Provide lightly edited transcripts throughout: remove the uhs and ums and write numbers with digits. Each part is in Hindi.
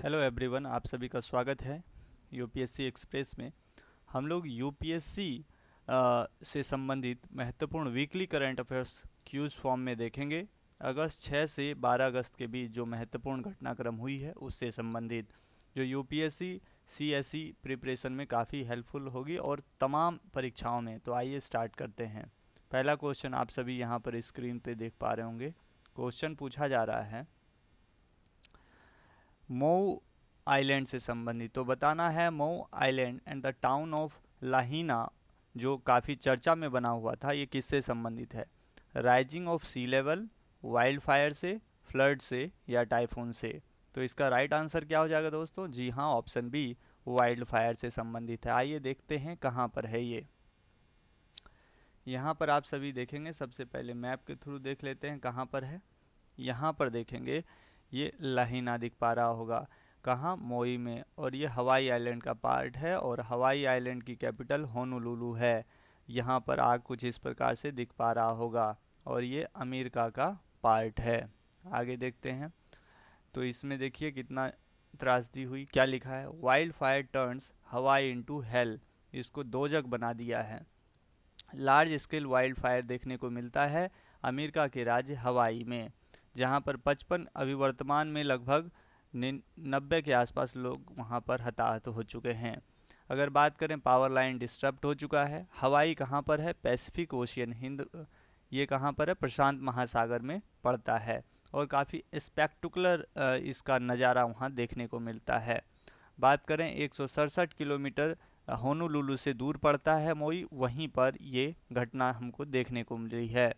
हेलो एवरीवन, आप सभी का स्वागत है यूपीएससी एक्सप्रेस में। हम लोग यूपीएससी से संबंधित महत्वपूर्ण weekly current affairs quiz form में देखेंगे। अगस्त 6 से 12 अगस्त के बीच जो महत्वपूर्ण घटनाक्रम हुई है उससे संबंधित, जो यूपीएससी सीएसई प्रिपरेशन में काफ़ी हेल्पफुल होगी और तमाम परीक्षाओं में। तो आइए स्टार्ट करते हैं। पहला क्वेश्चन आप सभी यहाँ पर स्क्रीन पे देख पा रहे होंगे। क्वेश्चन पूछा जा रहा है मऊ आइलैंड से संबंधित। तो बताना है Maui island and the town of Lahaina जो काफ़ी चर्चा में बना हुआ था, ये किससे संबंधित है? Rising of sea level, wild fire से, फ्लड से या टाइफून से? तो इसका राइट आंसर क्या हो जाएगा दोस्तों? जी हाँ, ऑप्शन बी, वाइल्ड फायर से संबंधित है। आइए देखते हैं कहाँ पर है ये। यहाँ पर आप सभी देखेंगे, सबसे पहले मैप के थ्रू देख लेते हैं कहाँ पर है। यहाँ पर देखेंगे ये लाहिना दिख पा रहा होगा, कहाँ? मोई में। और ये हवाई आइलैंड का पार्ट है और हवाई आइलैंड की कैपिटल होनोलुलु है। यहाँ पर आग कुछ इस प्रकार से दिख पा रहा होगा और ये अमेरिका का पार्ट है। आगे देखते हैं। तो इसमें देखिए कितना त्रासदी हुई। क्या लिखा है? वाइल्ड फायर टर्न्स हवाई इनटू हेल। इसको दोजक बना दिया है। लार्ज स्केल वाइल्ड फायर देखने को मिलता है अमेरिका के राज्य हवाई में, जहां पर 55, अभी वर्तमान में लगभग 90 के आसपास लोग वहां पर हताहत हो चुके हैं। अगर बात करें, पावर लाइन डिस्टर्ब हो चुका है। हवाई कहां पर है? पैसिफिक ओशियन, हिंद, ये कहां पर है? प्रशांत महासागर में पड़ता है और काफ़ी स्पेक्टुकुलर इसका नज़ारा वहां देखने को मिलता है। बात करें 167 किलोमीटर होनोलुलु से दूर पड़ता है मोई, वहीं पर ये घटना हमको देखने को मिली है।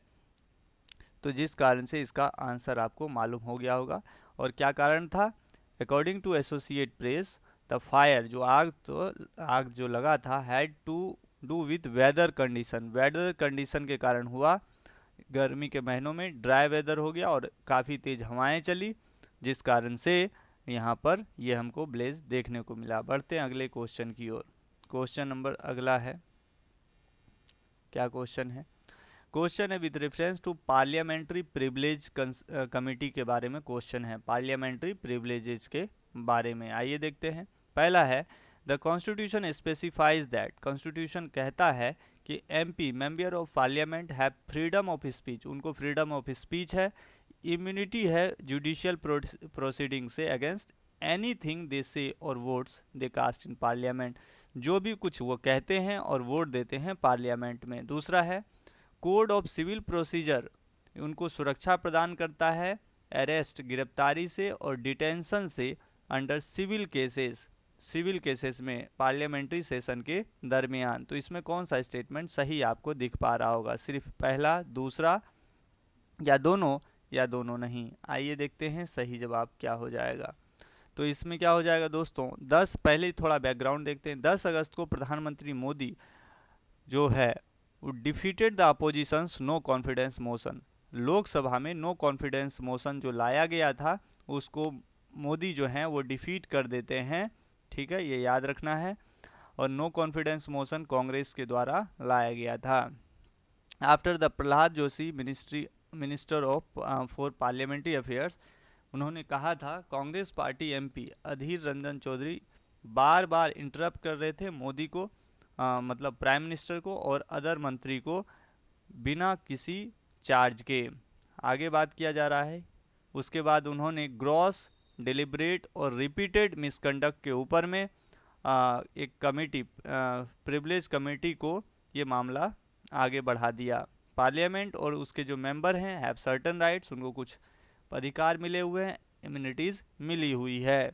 तो जिस कारण से इसका आंसर आपको मालूम हो गया होगा। और क्या कारण था? According to associate press, the fire, जो आग जो लगा था, had to do with weather condition. Weather condition के कारण हुआ। गर्मी के महीनों में ड्राई वेदर हो गया और काफ़ी तेज़ हवाएं चली, जिस कारण से यहाँ पर ये हमको ब्लेज देखने को मिला। बढ़ते हैं अगले क्वेश्चन की ओर। क्वेश्चन नंबर अगला है, क्या क्वेश्चन है? क्वेश्चन है with reference to parliamentary privilege committee के बारे में क्वेश्चन है, पार्लियामेंट्री प्रिविलेजेस के बारे में। आइए देखते हैं। पहला है, the constitution specifies that, constitution कहता है कि MP, member of parliament, have freedom of speech, उनको फ्रीडम ऑफ स्पीच है, इम्यूनिटी है जुडिशियल प्रोसीडिंग से अगेंस्ट एनीथिंग दे से और votes they cast in parliament, जो भी कुछ वो कहते हैं और वोट देते हैं पार्लियामेंट में। दूसरा है, कोड ऑफ सिविल प्रोसीजर, उनको सुरक्षा प्रदान करता है अरेस्ट, गिरफ्तारी से और डिटेंशन से under civil cases, civil cases में पार्लियामेंट्री सेशन के दरमियान। तो इसमें कौन सा स्टेटमेंट सही आपको दिख पा रहा होगा? सिर्फ पहला, दूसरा या दोनों नहीं? आइए देखते हैं सही जवाब क्या हो जाएगा। तो इसमें क्या हो जाएगा दोस्तों? पहले थोड़ा बैकग्राउंड देखते हैं। 10 अगस्त को प्रधानमंत्री मोदी जो है वो defeated the oppositions no confidence motion, Lok Sabha में नो कॉन्फिडेंस मोशन जो लाया गया था उसको मोदी जो हैं वो डिफीट कर देते हैं। ठीक है, ये याद रखना है। और नो कॉन्फिडेंस मोशन कांग्रेस के द्वारा लाया गया था। After the Prahlad Joshi minister of for parliamentary affairs, उन्होंने कहा था कांग्रेस पार्टी एमपी अधीर रंजन चौधरी बार बार इंटरप्ट कर रहे थे मोदी को, मतलब प्राइम मिनिस्टर को और अदर मंत्री को, बिना किसी चार्ज के। आगे बात किया जा रहा है। उसके बाद उन्होंने ग्रॉस, डिलिब्रेट और रिपीटेड मिसकंडक्ट के ऊपर में एक कमेटी, प्रिविलेज कमेटी को ये मामला आगे बढ़ा दिया। पार्लियामेंट और उसके जो मेंबर हैं हैव सर्टन राइट्स, उनको कुछ अधिकार मिले हुए हैं, इम्यूनिटीज़ मिली हुई है,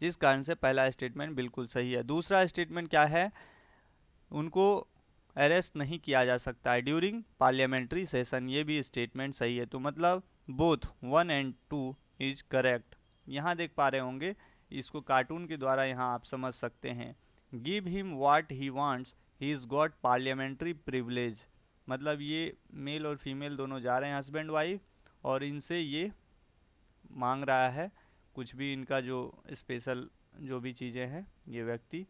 जिस कारण से पहला स्टेटमेंट बिल्कुल सही है। दूसरा स्टेटमेंट क्या है? उनको अरेस्ट नहीं किया जा सकता है ड्यूरिंग पार्लियामेंट्री सेशन, ये भी स्टेटमेंट सही है। तो मतलब बोथ 1 और 2 इज करेक्ट। यहाँ देख पा रहे होंगे, इसको कार्टून के द्वारा यहाँ आप समझ सकते हैं। Give him what he wants, he is got parliamentary privilege, मतलब ये मेल और फीमेल दोनों जा रहे हैं, हस्बैंड वाइफ, और इनसे ये मांग रहा है कुछ भी, इनका जो स्पेशल जो भी चीज़ें हैं ये व्यक्ति,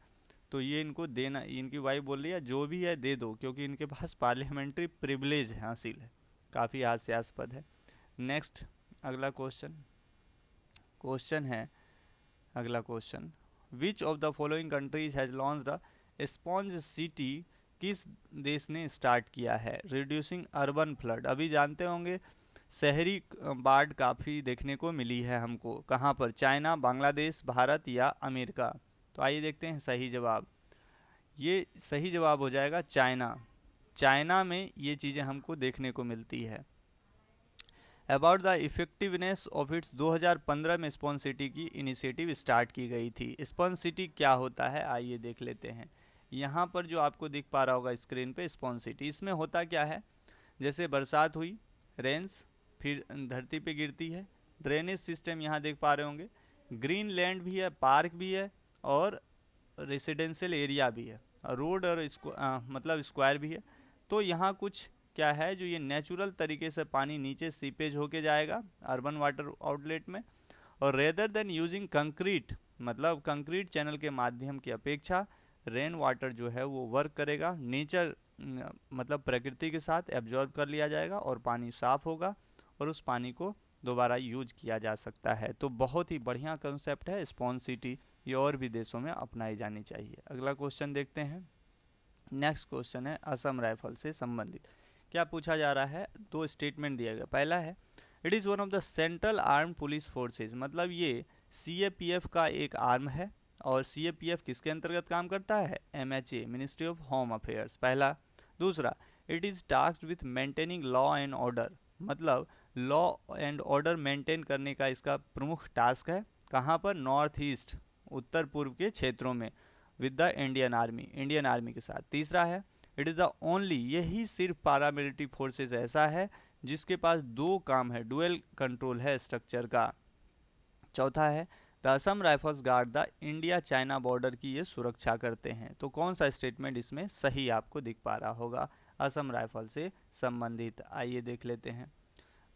तो ये इनको देना, इनकी वाइफ बोल रही है जो भी है दे दो, क्योंकि इनके पास पार्लियामेंट्री प्रिविलेज हासिल है। काफ़ी हास्यास्पद है। नेक्स्ट अगला क्वेश्चन है अगला question, which of the following countries has launched a sponge city, किस देश ने स्टार्ट किया है रिड्यूसिंग अर्बन फ्लड। अभी जानते होंगे शहरी बाढ़ काफ़ी देखने को मिली है हमको, कहाँ पर, चाइना, बांग्लादेश, भारत या अमेरिका। तो आइए देखते हैं सही जवाब। ये सही जवाब हो जाएगा चाइना। चाइना में ये चीज़ें हमको देखने को मिलती है। About the effectiveness of its, 2015 में स्पॉन्ज सिटी की इनिशिएटिव स्टार्ट की गई थी। स्पॉन्ज सिटी क्या होता है आइए देख लेते हैं। यहाँ पर जो आपको दिख पा रहा होगा स्क्रीन पे स्पॉन्ज सिटी, इसमें होता क्या है, जैसे बरसात हुई, रेंस फिर धरती पे गिरती है, ड्रेनेज सिस्टम यहाँ देख पा रहे होंगे, ग्रीन लैंड भी है, पार्क भी है और रेसिडेंशियल एरिया भी है, रोड और मतलब स्क्वायर भी है। तो यहाँ कुछ क्या है, जो ये नेचुरल तरीके से पानी नीचे सीपेज होके जाएगा अर्बन वाटर आउटलेट में, और रेदर देन यूजिंग कंक्रीट, मतलब कंक्रीट चैनल के माध्यम की अपेक्षा रेन वाटर जो है वो वर्क करेगा, नेचर मतलब प्रकृति के साथ एब्जॉर्ब कर लिया जाएगा और पानी साफ होगा और उस पानी को दोबारा यूज किया जा सकता है। तो बहुत ही बढ़िया कंसेप्ट है स्पॉन्ज सिटी, ये और भी देशों में अपनाई जानी चाहिए। अगला क्वेश्चन देखते हैं। नेक्स्ट क्वेश्चन है असम राइफल से संबंधित। क्या पूछा जा रहा है, दो स्टेटमेंट दिया गया। पहला है it is one of the central arm police forces, मतलब ये CAPF का एक आर्म है और CAPF किसके अंतर्गत काम करता है, MHA, ministry of home affairs, पहला। दूसरा, it is tasked with maintaining law and order, मतलब लॉ एंड ऑर्डर मेंटेन करने का इसका प्रमुख टास्क है, कहाँ पर, नॉर्थ ईस्ट, उत्तर पूर्व के क्षेत्रों में, विद द इंडियन आर्मी के साथ। तीसरा है इट इज़ द ओनली, यही सिर्फ पारामिलिट्री फोर्सेज ऐसा है जिसके पास दो काम है, डुअल कंट्रोल है स्ट्रक्चर का। चौथा है the Assam rifles guard the India China border की ये सुरक्षा करते हैं। तो कौन सा स्टेटमेंट इसमें सही आपको दिख पा रहा होगा असम राइफल से संबंधित, आइए देख लेते हैं।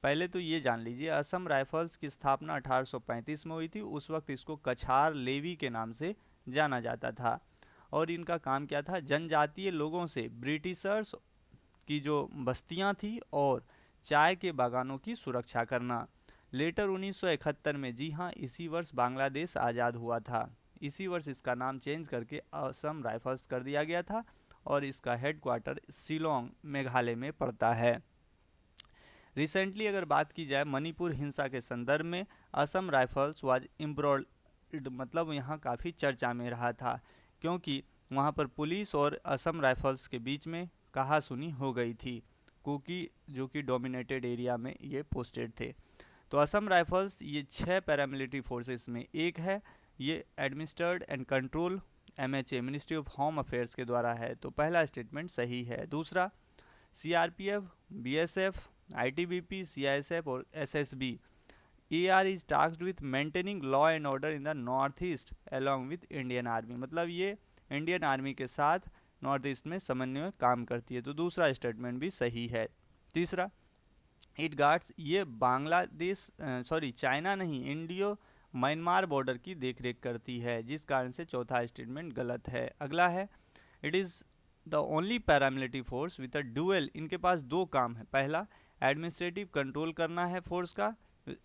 पहले तो ये जान लीजिए असम राइफल्स की स्थापना 1835 में हुई थी। उस वक्त इसको कछार लेवी के नाम से जाना जाता था और इनका काम क्या था, जनजातीय लोगों से ब्रिटिशर्स की जो बस्तियां थी और चाय के बागानों की सुरक्षा करना। लेटर 1971 में, जी हाँ इसी वर्ष बांग्लादेश आज़ाद हुआ था, इसी वर्ष इसका नाम चेंज करके असम राइफल्स कर दिया गया था और इसका हेडक्वार्टर शिलोंग मेघालय में पड़ता है। रिसेंटली अगर बात की जाए मणिपुर हिंसा के संदर्भ में, असम राइफल्स वाज एम्ब्रॉयड, मतलब यहाँ काफ़ी चर्चा में रहा था क्योंकि वहाँ पर पुलिस और असम राइफल्स के बीच में कहासुनी हो गई थी, कुकी जो कि डोमिनेटेड एरिया में ये पोस्टेड थे। तो असम राइफल्स ये 6 पैरामिलिट्री फोर्सेस में एक है, ये administered and control MHA, ministry of home affairs के द्वारा है। तो पहला स्टेटमेंट सही है। दूसरा, CRPF, BSF, ITBP, CISF और SSB AR is tasked with maintaining law and order in the north east along with Indian Army, मतलब ये इंडियन आर्मी के साथ नॉर्थ ईस्ट में समन्वय काम करती है। तो दूसरा स्टेटमेंट भी सही है। तीसरा, इट गार्ड्स, ये बांग्लादेश चाइना नहीं, इंडियो म्यांमार बॉर्डर की देखरेख करती है, जिस कारण से चौथा स्टेटमेंट गलत है। अगला है it is the only paramilitary force with a dual, इनके पास दो काम है, पहला एडमिनिस्ट्रेटिव कंट्रोल करना है फोर्स का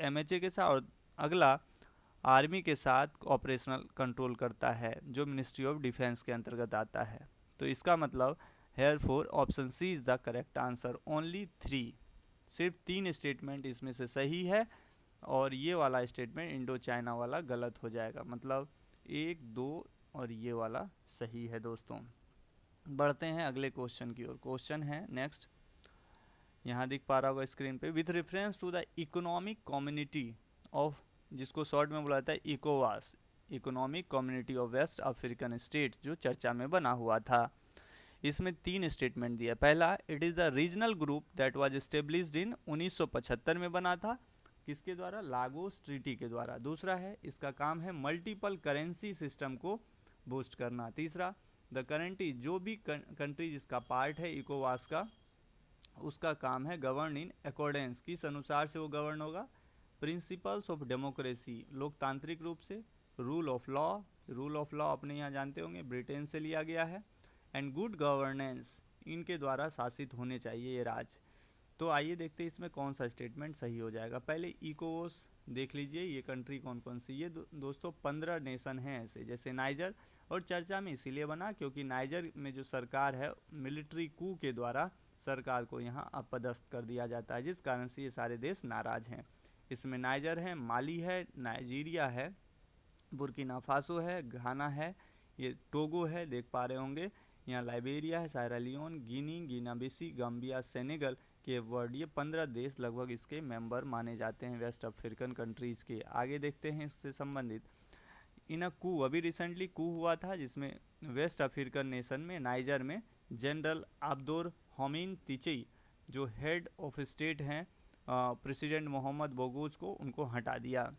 MHA के साथ, और अगला आर्मी के साथ ऑपरेशनल कंट्रोल करता है जो मिनिस्ट्री ऑफ डिफेंस के अंतर्गत आता है। तो इसका मतलब here for option C is the correct answer, only 3, सिर्फ 3 स्टेटमेंट इसमें से सही है और ये वाला स्टेटमेंट इंडो चाइना वाला गलत हो जाएगा, मतलब 1, 2 और ये वाला सही है। दोस्तों बढ़ते हैं अगले क्वेश्चन की ओर। क्वेश्चन है नेक्स्ट, यहाँ दिख पा रहा होगा स्क्रीन पे, with reference to the economic community of, जिसको शॉर्ट में बुलाया जाता है इकोवास, economic community of West African state, जो चर्चा में बना हुआ था। इसमें 3 स्टेटमेंट दिया। पहला, it is the regional group that was established in 1975 में बना था, किसके द्वारा, लागोस ट्रीटी के द्वारा। दूसरा है इसका काम है मल्टीपल करेंसी सिस्टम को बूस्ट करना। तीसरा, द करेंटी, जो भी कंट्री जिसका पार्ट है इकोवास का, उसका काम है गवर्न इन अकॉर्डेंस, किस अनुसार से वो गवर्न होगा, प्रिंसिपल्स ऑफ डेमोक्रेसी, लोकतांत्रिक रूप से, रूल ऑफ लॉ अपने यहाँ जानते होंगे ब्रिटेन से लिया गया है, एंड गुड गवर्नेंस, इनके द्वारा शासित होने चाहिए ये राज्य। तो आइए देखते हैं इसमें कौन सा स्टेटमेंट सही हो जाएगा। पहले इकोस देख लीजिए, ये कंट्री कौन कौन सी, ये दोस्तों 15 नेशन हैं ऐसे, जैसे नाइजर, और चर्चा में इसीलिए बना क्योंकि नाइजर में जो सरकार है मिलिट्री कू के द्वारा सरकार को यहाँ अपदस्थ कर दिया जाता है, जिस कारण से ये सारे देश नाराज हैं। इसमें नाइजर है, माली है, नाइजीरिया है, बुर्किना फासो है, घाना है, ये टोगो है, देख पा रहे होंगे, यहाँ लाइबेरिया है, सायरा लियोन, गिनी, गिना बिसी, गम्बिया, सेनेगल के वर्ड, ये 15 देश लगभग इसके मेंबर माने जाते हैं वेस्ट अफ्रीकन कंट्रीज़ के। आगे देखते हैं इससे संबंधित इन कू, अभी रिसेंटली कू हुआ था जिसमें वेस्ट अफ्रीकन नेशन में नाइजर में जनरल आब्दोर होमिन तिचई जो हेड ऑफ स्टेट हैं प्रेसिडेंट मोहम्मद बोगोज को, उनको हटा दिया।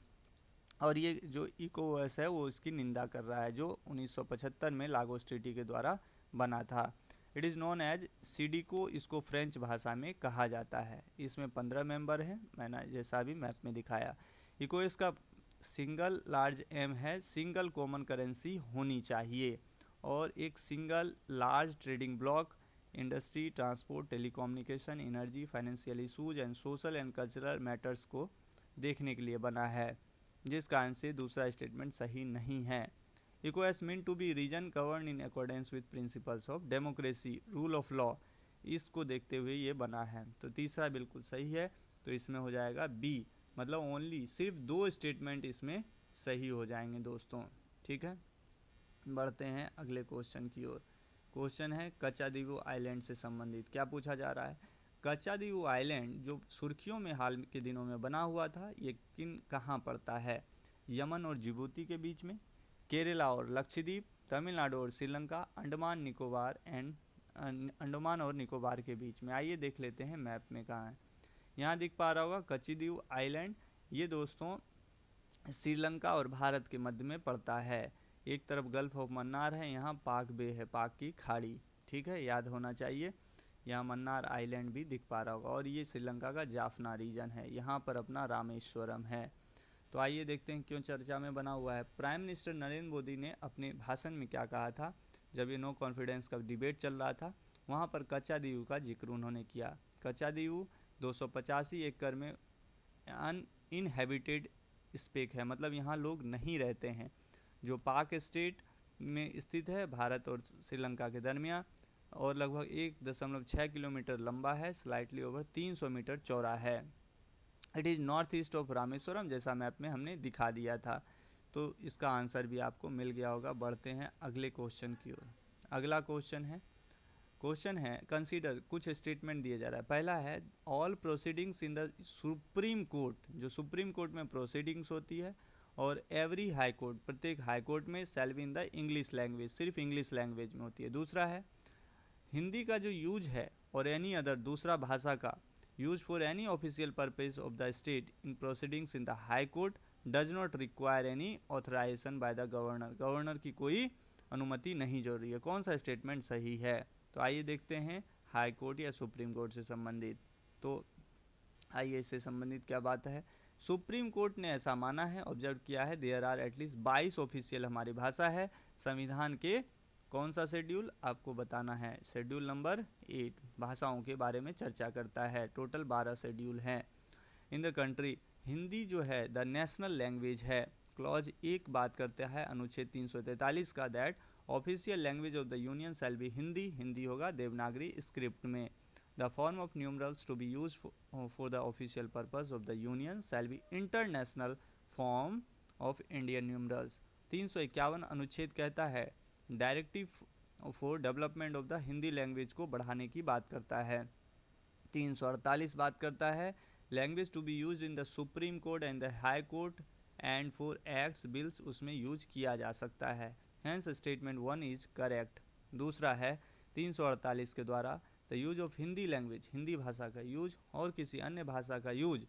और ये जो इकोवास है वो इसकी निंदा कर रहा है, जो 1975 में लागोस ट्रीटी के द्वारा बना था। इट इज़ नोन एज सीडिको, इसको फ्रेंच भाषा में कहा जाता है। इसमें 15 मेंबर हैं, मैंने जैसा अभी मैप में दिखाया। इकोवास का सिंगल लार्ज एम है सिंगल कॉमन करेंसी होनी चाहिए, और एक single large trading block, industry, transport, telecommunication, energy, financial issues and social and cultural matters को देखने के लिए बना है, जिस कारण से दूसरा स्टेटमेंट सही नहीं है। इकोवास mean to be region govern in accordance with principles of democracy, rule of law, इसको देखते हुए ये बना है। तो तीसरा बिल्कुल सही है, तो इसमें हो जाएगा बी, मतलब ओनली सिर्फ 2 स्टेटमेंट इसमें सही हो जाएंगे दोस्तों। ठीक है, बढ़ते हैं अगले क्वेश्चन की ओर। क्वेश्चन है कचादीवो आइलैंड से संबंधित। क्या पूछा जा रहा है? कचादीवो आइलैंड जो सुर्खियों में हाल के दिनों में बना हुआ था, ये कहाँ पड़ता है? यमन और जिबूती के बीच में, केरला और लक्षद्वीप, तमिलनाडु और श्रीलंका, अंडमान और निकोबार के बीच में। आइए देख लेते हैं मैप में कहाँ है। यहाँ दिख पा रहा होगा कचादीवो आइलैंड, ये दोस्तों श्रीलंका और भारत के मध्य में पड़ता है। एक तरफ गल्फ ऑफ मन्नार है, यहाँ पाक बे है, पाक की खाड़ी। ठीक है, याद होना चाहिए। यहाँ मन्नार आइलैंड भी दिख पा रहा होगा, और ये श्रीलंका का जाफना रीजन है, यहाँ पर अपना रामेश्वरम है। तो आइए देखते हैं क्यों चर्चा में बना हुआ है। प्राइम मिनिस्टर नरेंद्र मोदी ने अपने भाषण में क्या कहा था जब ये नो कॉन्फिडेंस का डिबेट चल रहा था? वहाँ पर कचादीवो का जिक्र उन्होंने किया। कचादीवो 285 एकड़ में अनइनहेबिटेड स्पेक है, मतलब यहाँ लोग नहीं रहते हैं, जो पाक स्टेट में स्थित है, भारत और श्रीलंका के दरमियान, और लगभग 1.6 किलोमीटर लंबा है, स्लाइटली ओवर 300 मीटर चौड़ा है। It is north east of Rameswaram, जैसा मैप में हमने दिखा दिया था। तो इसका आंसर भी आपको मिल गया होगा। बढ़ते हैं अगले क्वेश्चन की ओर। अगला क्वेश्चन है कंसीडर, कुछ स्टेटमेंट दिया जा रहा है। पहला है all proceedings in the supreme court, जो सुप्रीम कोर्ट में प्रोसीडिंग्स होती है, और एवरी हाई कोर्ट, प्रत्येक हाई कोर्ट में, shall be in the English language, सिर्फ इंग्लिश लैंग्वेज में होती है। दूसरा है हिंदी का जो यूज है और एनी अदर दूसरा भाषा का use for any official purpose of the state in proceedings in the high court does not require any authorisation by the governor, governor की कोई अनुमति नहीं जरूरी है। कौन सा स्टेटमेंट सही है? तो आइए देखते हैं हाई कोर्ट या सुप्रीम कोर्ट से संबंधित। तो आइए इससे संबंधित क्या बात है। सुप्रीम कोर्ट ने ऐसा माना है, ऑब्जर्व किया है, देयर आर एटलीस्ट 22 ऑफिशियल हमारी भाषा है। संविधान के कौन सा शेड्यूल आपको बताना है? शेड्यूल नंबर 8 भाषाओं के बारे में चर्चा करता है। टोटल 12 शेड्यूल हैं। इन द कंट्री, हिंदी जो है द नेशनल लैंग्वेज है। क्लॉज 1 बात करता है अनुच्छेद 343 का, that official language of the union shall be Hindi, Hindi होगा देवनागरी स्क्रिप्ट में। The form of numerals to be use for the official purpose of the union shall be international form of Indian numerals. 351 अनुच्छेद कहता है directive for development of the Hindi language को बढ़ाने की बात करता है। 348 बात करता है language to be use in the supreme court and the high court and for acts bills, उसमें यूज किया जा सकता है। Hence statement 1 is correct. दूसरा है 348 के द्वारा the use of Hindi language, Hindi भाषा का यूज और किसी अन्य भाषा का यूज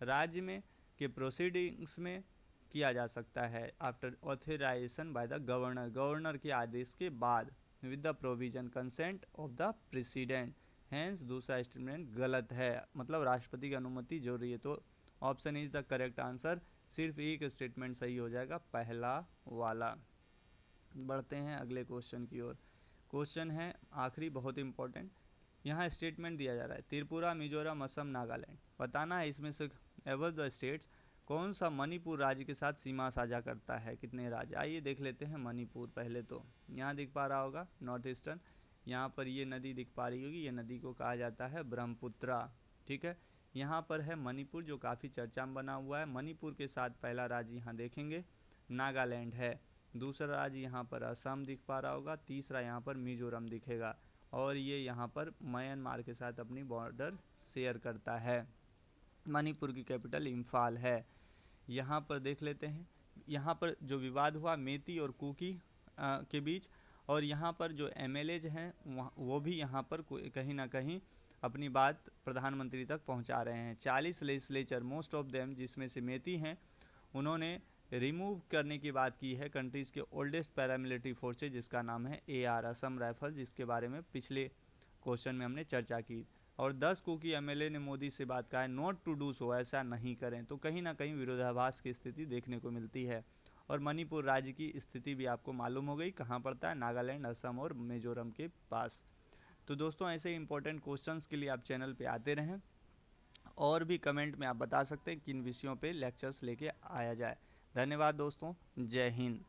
राज्य में के प्रोसीडिंग्स में किया जा सकता है after authorisation by the governor, governor के आदेश के बाद, with the provision consent of the president. Hence दूसरा स्टेटमेंट गलत है, मतलब राष्ट्रपति की अनुमति जरूरी है। तो option is the correct answer. सिर्फ एक स्टेटमेंट सही हो जाएगा, पहला वाला। बढ़ते हैं अगले क्वेश्चन की ओर। क्वेश्चन है आखिरी, बहुत इंपॉर्टेंट। यहाँ स्टेटमेंट दिया जा रहा है त्रिपुरा, मिजोरम, असम, नागालैंड। बताना है इसमें से एवर द स्टेट्स कौन सा मणिपुर राज्य के साथ सीमा साझा करता है, कितने राज्य। आइए देख लेते हैं मणिपुर। पहले तो यहाँ दिख पा रहा होगा नॉर्थ ईस्टर्न, यहाँ पर ये नदी दिख पा रही होगी, ये नदी को कहा जाता है ब्रह्मपुत्रा। ठीक है, यहाँ पर है मणिपुर जो काफ़ी चर्चा में बना हुआ है। मणिपुर के साथ पहला राज्य यहाँ देखेंगे नागालैंड है, दूसरा राज्य यहाँ पर असम दिख पा रहा होगा, तीसरा यहाँ पर मिजोरम दिखेगा, और ये यहाँ पर म्यांमार के साथ अपनी बॉर्डर शेयर करता है। मणिपुर की कैपिटल इम्फाल है। यहाँ पर देख लेते हैं, यहाँ पर जो विवाद हुआ मेती और कुकी के बीच, और यहाँ पर जो एमएलएज हैं वो भी यहाँ पर कहीं ना कहीं अपनी बात प्रधानमंत्री तक पहुँचा रहे हैं। 40 लेजिस्लेचर मोस्ट ऑफ देम जिसमें से मेती हैं, उन्होंने रिमूव करने की बात की है कंट्रीज़ के ओल्डेस्ट पैरामिलिट्री फोर्सेज जिसका नाम है AR असम राइफल, जिसके बारे में पिछले क्वेश्चन में हमने चर्चा की। और 10 कुकी एमएलए ने मोदी से बात कहा है नॉट टू डू सो, ऐसा नहीं करें। तो कहीं ना कहीं विरोधाभास की स्थिति देखने को मिलती है। और मणिपुर राज्य की स्थिति भी आपको मालूम हो गई, कहाँ पड़ता है, नागालैंड, असम और मिजोरम के पास। तो दोस्तों ऐसे इंपॉर्टेंट क्वेश्चंस के लिए आप चैनल पे आते रहें, और भी कमेंट में आप बता सकते हैं किन विषयों पे लेक्चर्स लेके आया जाए। धन्यवाद दोस्तों, जय हिंद।